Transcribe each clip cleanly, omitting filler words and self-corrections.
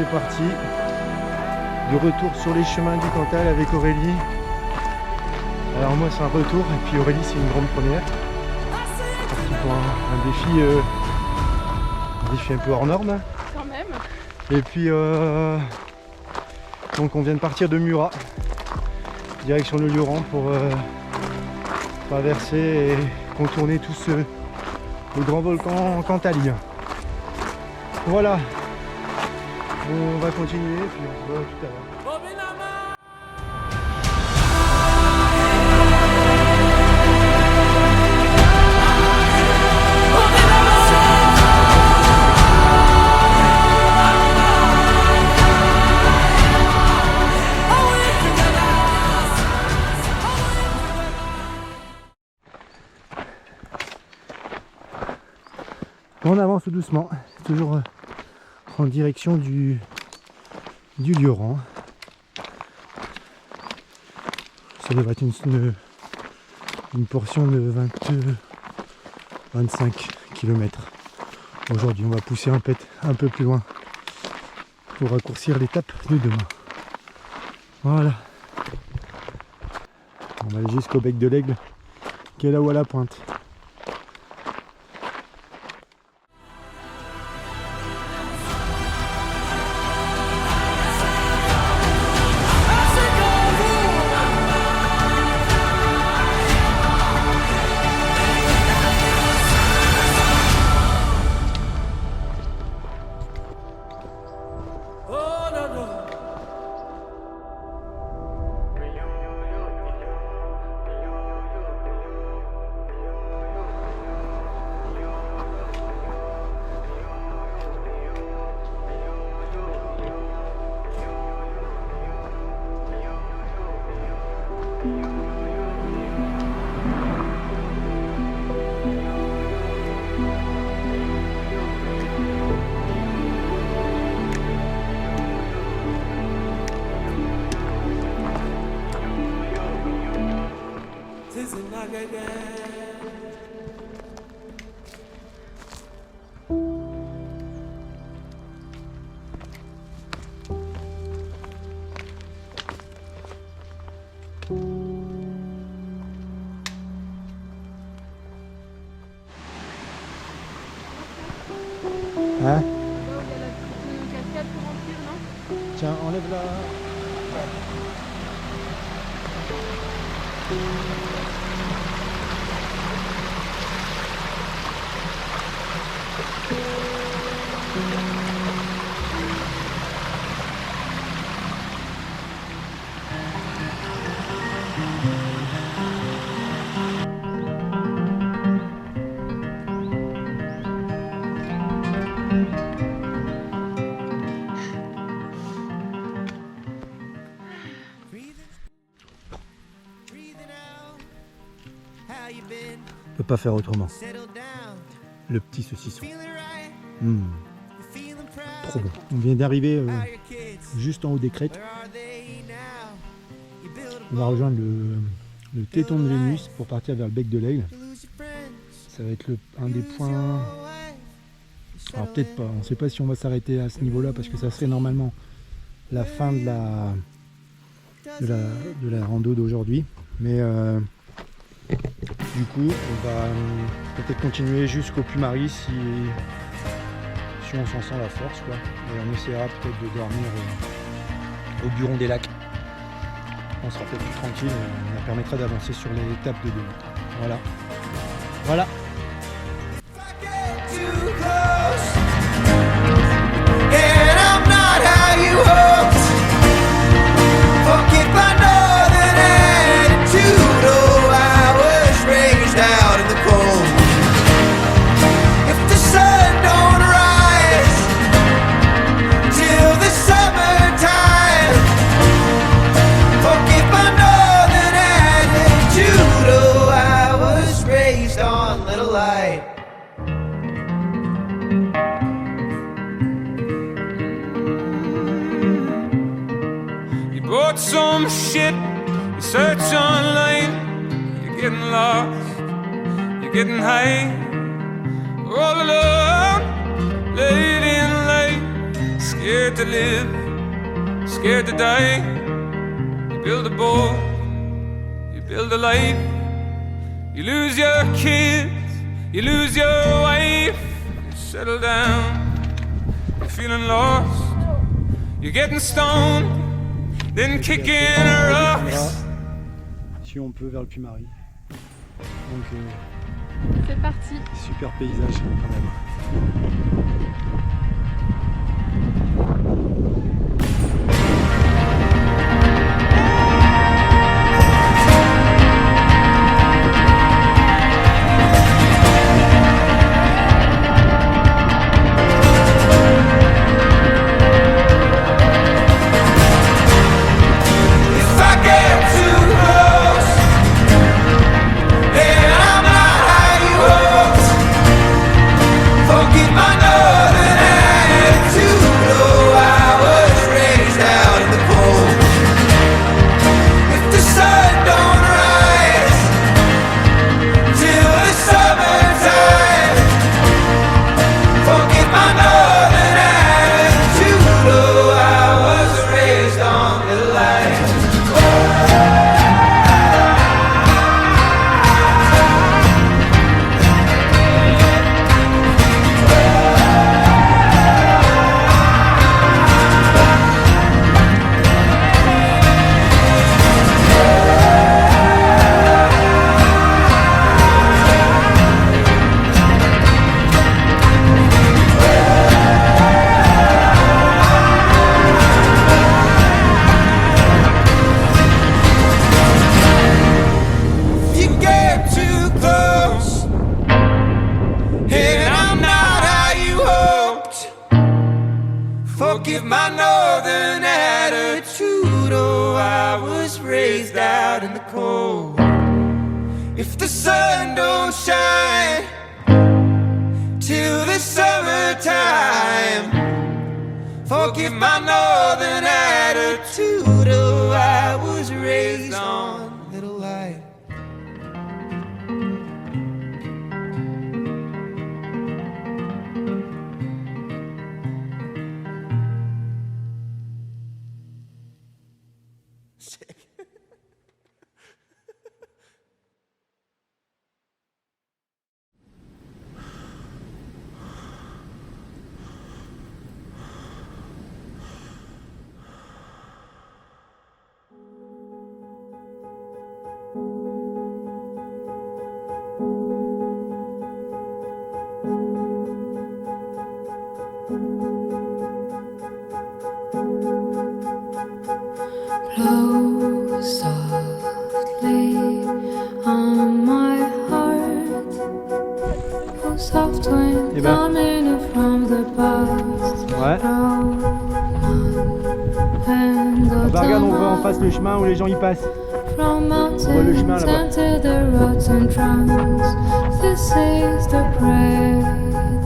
c'est parti. De retour sur les chemins du Cantal avec Aurélie. Alors moi c'est un retour et puis Aurélie c'est une grande première. C'est pour un défi un peu hors norme. Quand même. Et puis donc on vient de partir de Murat, direction le Lioran pour traverser et contourner tout le grand volcan cantalien. Voilà. On va continuer et puis on se voit tout à l'heure. On avance doucement, toujours en direction du Lioran. Ça devrait être une portion de 25 km. Aujourd'hui, on va pousser un peu plus loin pour raccourcir l'étape de demain. Voilà. On va aller jusqu'au bec de l'Aigle, qui est là-haut à la pointe. Hein? Là où il y a la petite cascade pour remplir, non? Tiens, enlève la... On peut pas faire autrement. Le petit saucisson. Trop bon. On vient d'arriver juste en haut des crêtes. On va rejoindre le téton de Vénus pour partir vers le bec de l'Aigle. Ça va être un des points... Alors peut-être pas, on ne sait pas si on va s'arrêter à ce niveau-là parce que ça serait normalement la fin de la rando d'aujourd'hui. Mais du coup, on va peut-être continuer jusqu'au Puy-Marie si on s'en sent la force, quoi. Et on essaiera peut-être de dormir au Buron des Lacs. On sera peut-être plus tranquille et ça permettra d'avancer sur les étapes de demain. Voilà. Voilà. Bought some shit, you search online, you're getting lost, you're getting high, all alone, late in light, Scared to live, scared to die. You build a boat, you build a life. You lose your kids, you lose your wife. You settle down, you're feeling lost. You're getting stoned, then kicking rocks. Si on peut vers le Puy-Marie. Donc C'est parti. super paysage quand même. Forgive my northern attitude. Oh, I was raised out in the cold. If the sun don't shine till the summertime, forgive my northern attitude. Oh, I was raised on little light. Blow softly on my heart. Oh, soft wind Eh ben. coming from the past. Ouais. And Bah regarde, on voit en face le chemin où les gens y passent. from voit le chemin mountains là-bas. into the rotten trunks. This is the prayer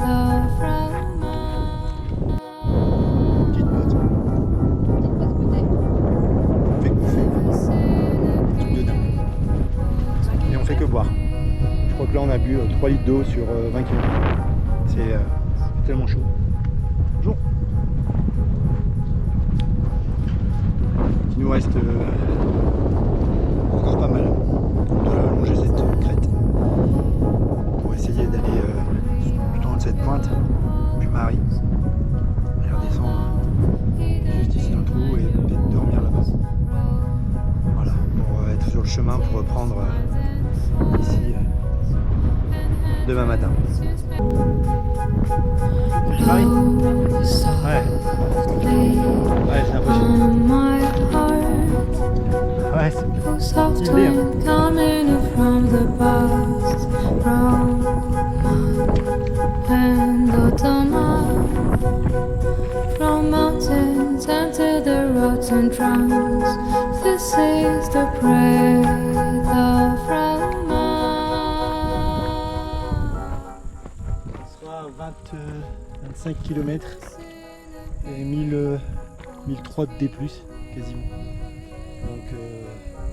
of Rama. Petite pause. On fait que bouffer. Truc de dingue. Et on fait que boire. Je crois que là on a bu 3 litres d'eau sur 20 km. C'est tellement chaud. Bonjour. Il nous reste encore pas mal. On doit longer cette crête pour essayer d'aller tout en haut de cette pointe, puis Marie, et redescendre juste ici dans le trou et peut-être dormir là-bas. Voilà, pour être sur le chemin pour reprendre ici demain matin. Marie. Ouais, j'ai l'impression. On my heart. Ouais, c'est Oh, soft Il est bien. wind coming from the past, and autumn, from mountains and to the rotten trunks. This is the prayer of Rama. On sera à 25 km et 1003 de D+, quasiment. Donc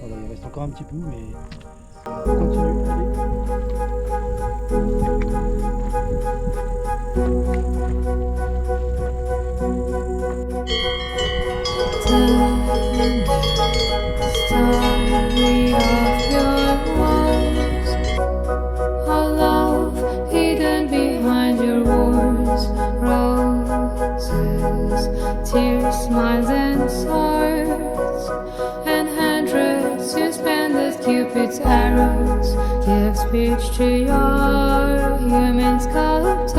voilà, il reste encore un petit bout, mais on continue. Allez. Cupid's arrows give speech to your human sculptors.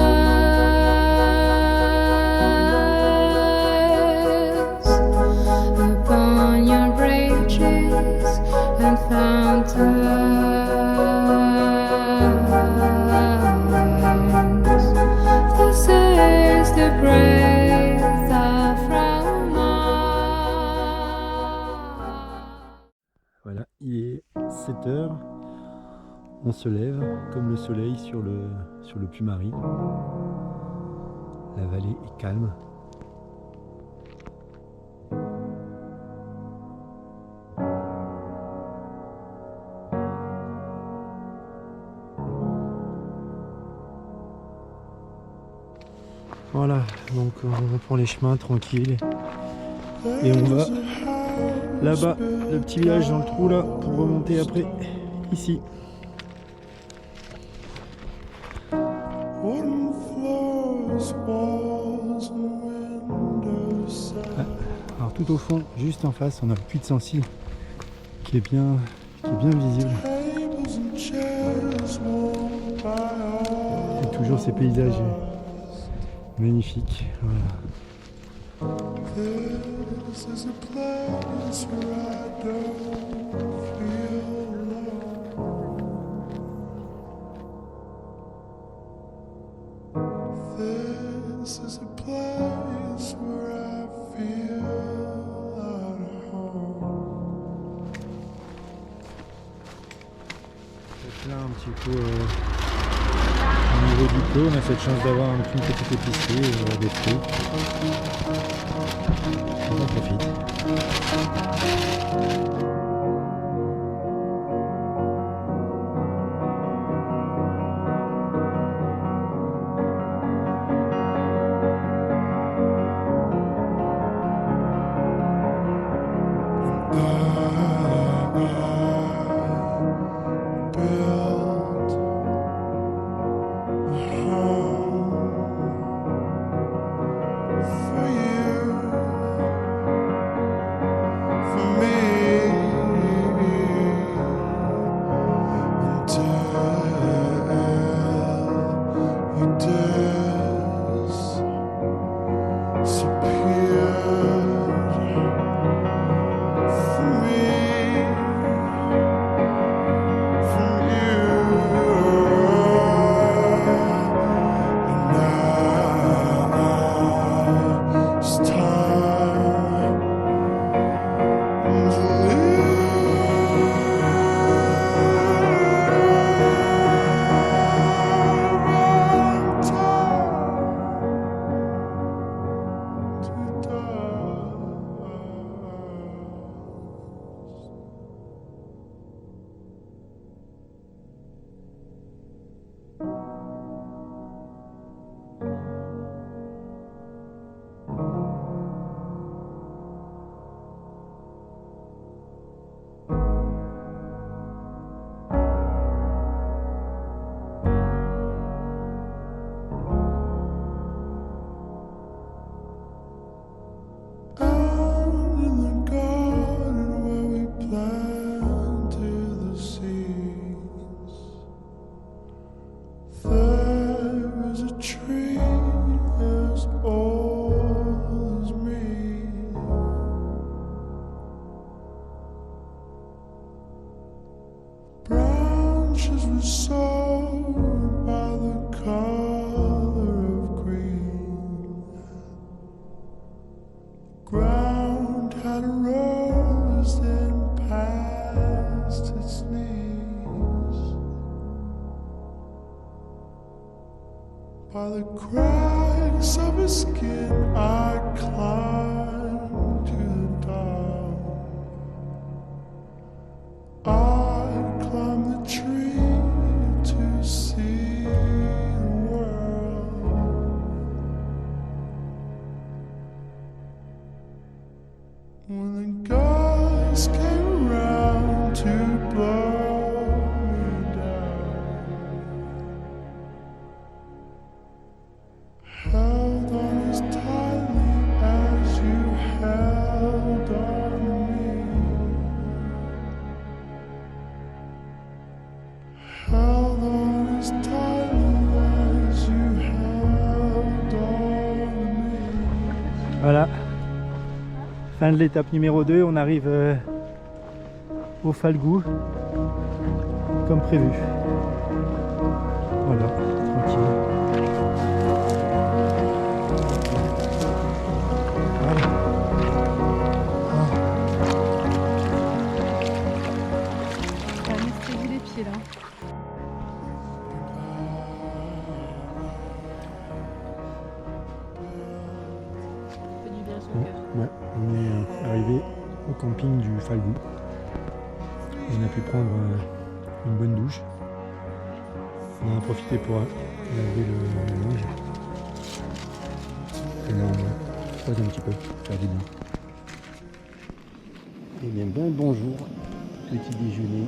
Upon your bridges and fountains, this is the breath of Roma. Voilà, il est 7h, on se lève comme le soleil sur le Puy-Mary. La vallée est calme. Voilà, donc on prend les chemins tranquilles et on va là-bas, le petit village dans le trou là, pour remonter après ici. Alors tout au fond, juste en face, on a le puits de Sancy qui est bien visible. Et toujours ces paysages magnifiques. Voilà. This is a place where I don't feel alone. This is a place where I feel at home. Donc là un petit peu au niveau du clos, on a cette chance d'avoir une petite épicerie, des trucs. On en profite. By the cracks of his skin, I climbed to the top. I climbed the tree to see the world. When the guys came around to blow me down, held on as tightly as Fin de l'étape numéro 2, on arrive au Falgou comme prévu. Voilà, tranquille. Voilà. Ça va m'estréger les pieds là. Ça fait du bien sur le cœur. Ouais, on est arrivé au camping du Falgou. On a pu prendre une bonne douche. On en a profité pour laver le linge. Et là, on se pose un petit peu, faire du bien. Et bien, bonjour. Petit déjeuner.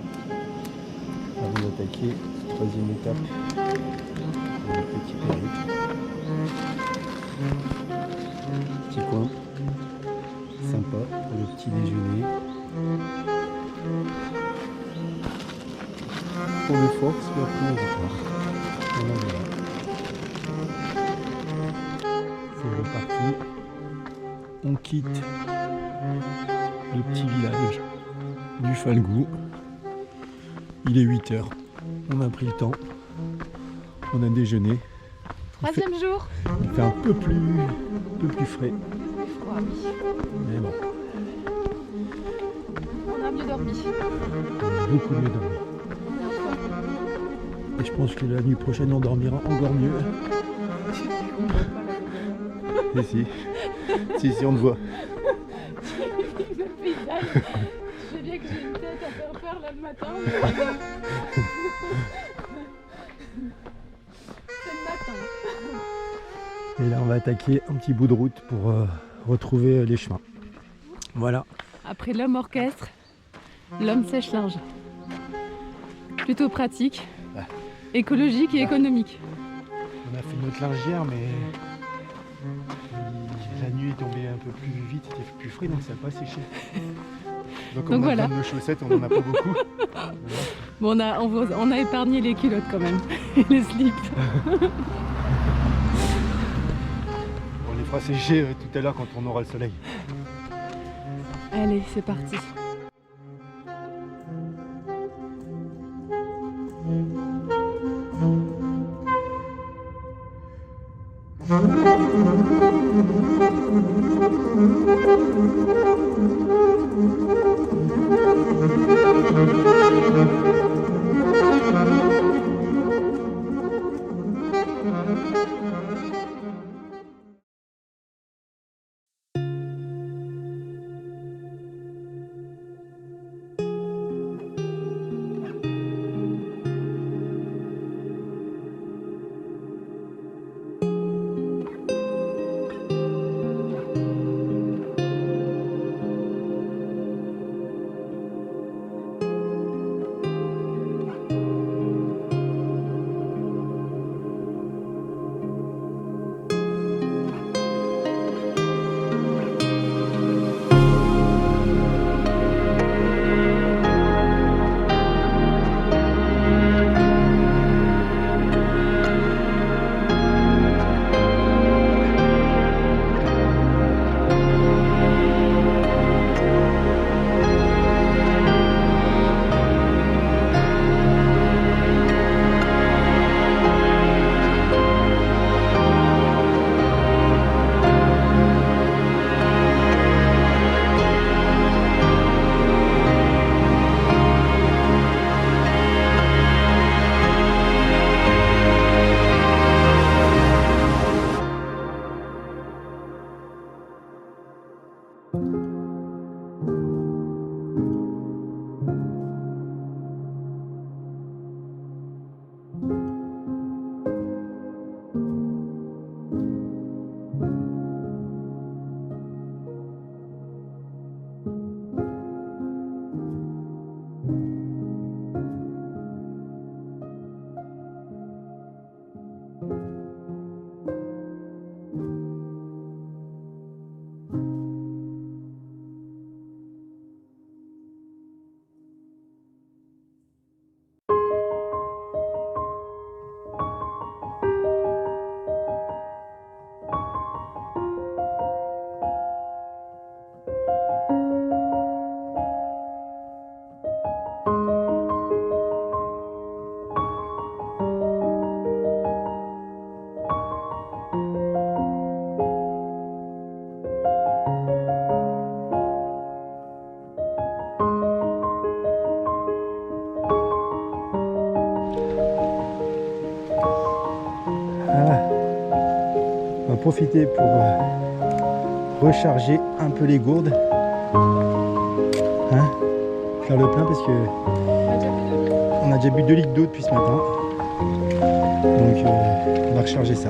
Avant d'attaquer, troisième étape. Le petit périple. Petit coin. Sympa pour le petit déjeuner. Pour le force, et après on repart. Voilà. C'est reparti. On quitte le petit village du Falgou. Il est 8 h. On a pris le temps. On a déjeuné. Troisième jour. Il fait un peu plus frais. Oh, oui. Mais bon, On a mieux dormi. on a beaucoup mieux dormi. Et je pense que la nuit prochaine on dormira encore mieux. Et si on te voit. Le paysage. Je sais bien que j'ai une tête à faire peur là le matin. Mais... C'est le matin. Et là on va attaquer un petit bout de route pour retrouver les chemins. Voilà. Après l'homme orchestre, l'homme sèche-linge. Plutôt pratique, écologique et économique. On a fait notre lingière mais la nuit est tombée un peu plus vite, il était plus frais donc ça n'a pas séché. Donc on a voilà. besoin de nos chaussettes, on n'en a pas beaucoup. Bon, on a épargné les culottes quand même, et les slips. On les fera sécher tout à l'heure quand on aura le soleil. Allez, c'est parti. profiter pour recharger un peu les gourdes. Hein, faire le plein parce que on a déjà bu 2 litres d'eau depuis ce matin. Donc on va recharger ça.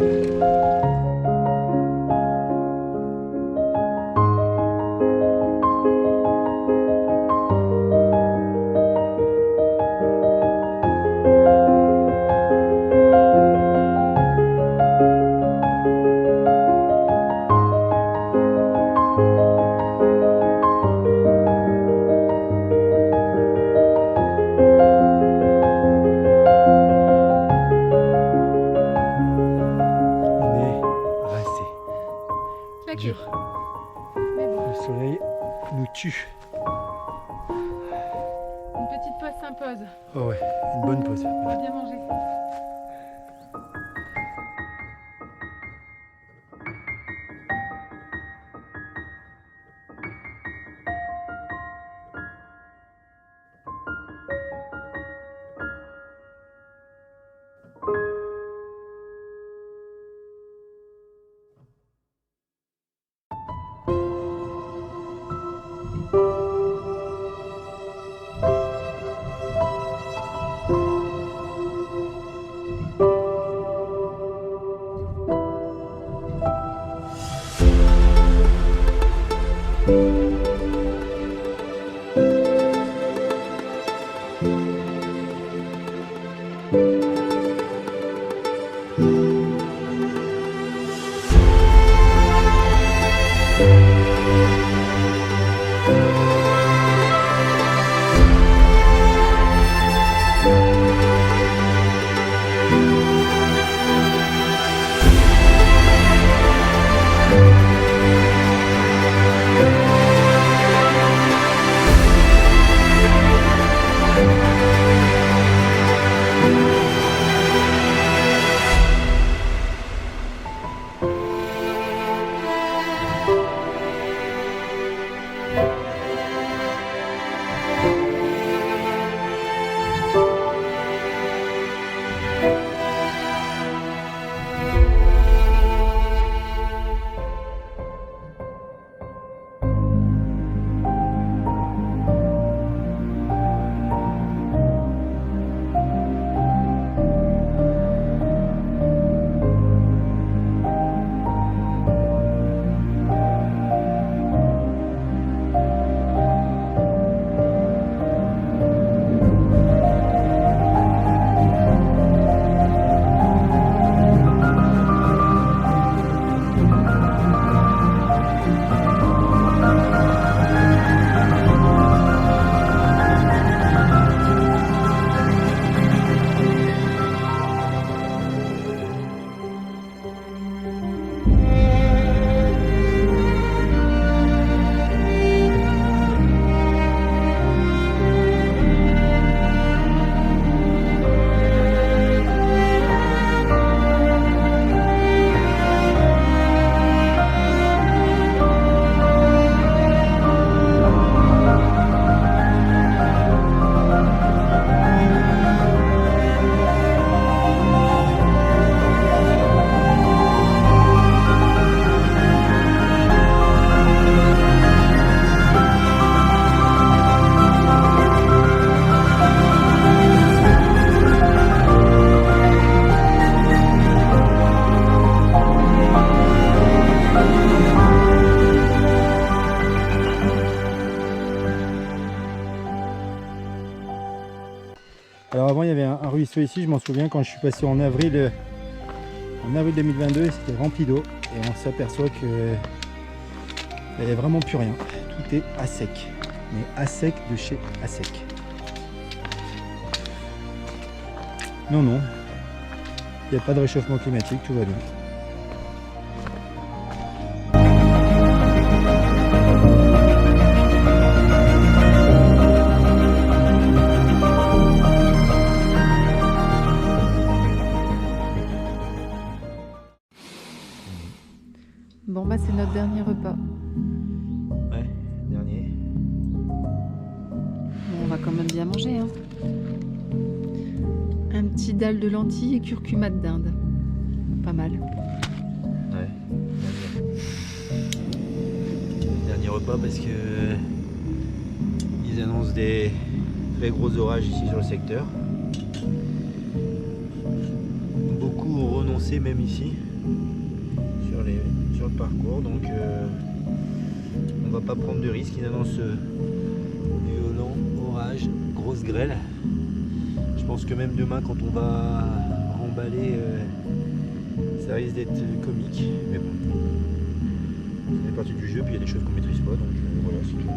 Dur. Mais bon, Le soleil nous tue. une petite pause s'impose. Oh ouais, une bonne pause. On va bien manger. Alors avant il y avait un ruisseau ici, je m'en souviens quand je suis passé en avril 2022, c'était rempli d'eau et on s'aperçoit que il n'y a vraiment plus rien. Tout est à sec, mais à sec de chez à sec. Non, non, il n'y a pas de réchauffement climatique, tout va bien. Bon bah c'est notre dernier repas. Ouais, dernier. Bon, on va quand même bien manger, hein. Un petit dalle de lentilles et curcuma de dinde. Pas mal. Ouais. dernier repas parce que ils annoncent des très gros orages ici sur le secteur. Beaucoup ont renoncé même ici sur le parcours, donc on va pas prendre de risques. Ils annoncent violent orage, grosse grêle. Je pense que même demain quand on va remballer, ça risque d'être comique, mais bon, ça fait partie du jeu, puis il y a des choses qu'on maîtrise pas, donc voilà, c'est tout.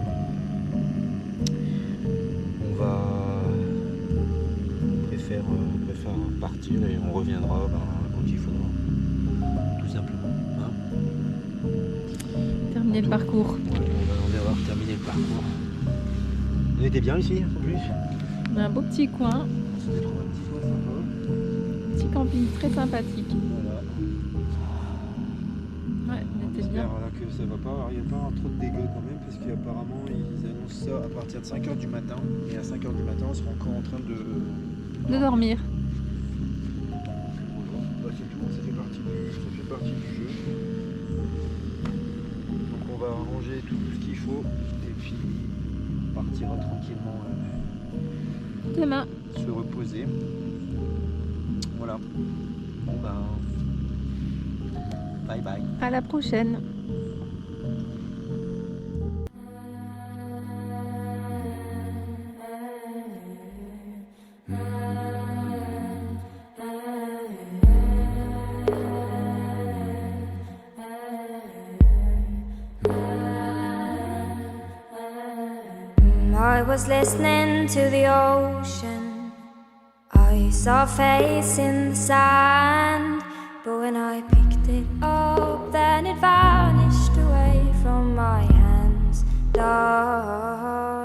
On préfère partir et on reviendra quand il faudra, tout simplement. Hein. Terminer le parcours. Ouais, on va avoir terminé le parcours. On était bien ici, en plus. On a un beau petit coin, C'était trop un petit coin sympa. petit camping très sympathique. Voilà. Ouais, on était bien. J'espère là, que ça va pas, il n'y a pas trop de dégâts quand même, parce qu'apparemment ils annoncent ça à partir de 5h du matin, et à 5h du matin on sera encore en train de dormir. Voilà. Bah, c'est tout, ça fait partie du jeu. Donc on va arranger tout ce qu'il faut, et puis on partira tranquillement Demain. se reposer. Voilà. Bon ben, bye bye. À la prochaine. I was listening to the ocean. I saw a face in the sand, but when I picked it up, then it vanished away from my hands. Dark.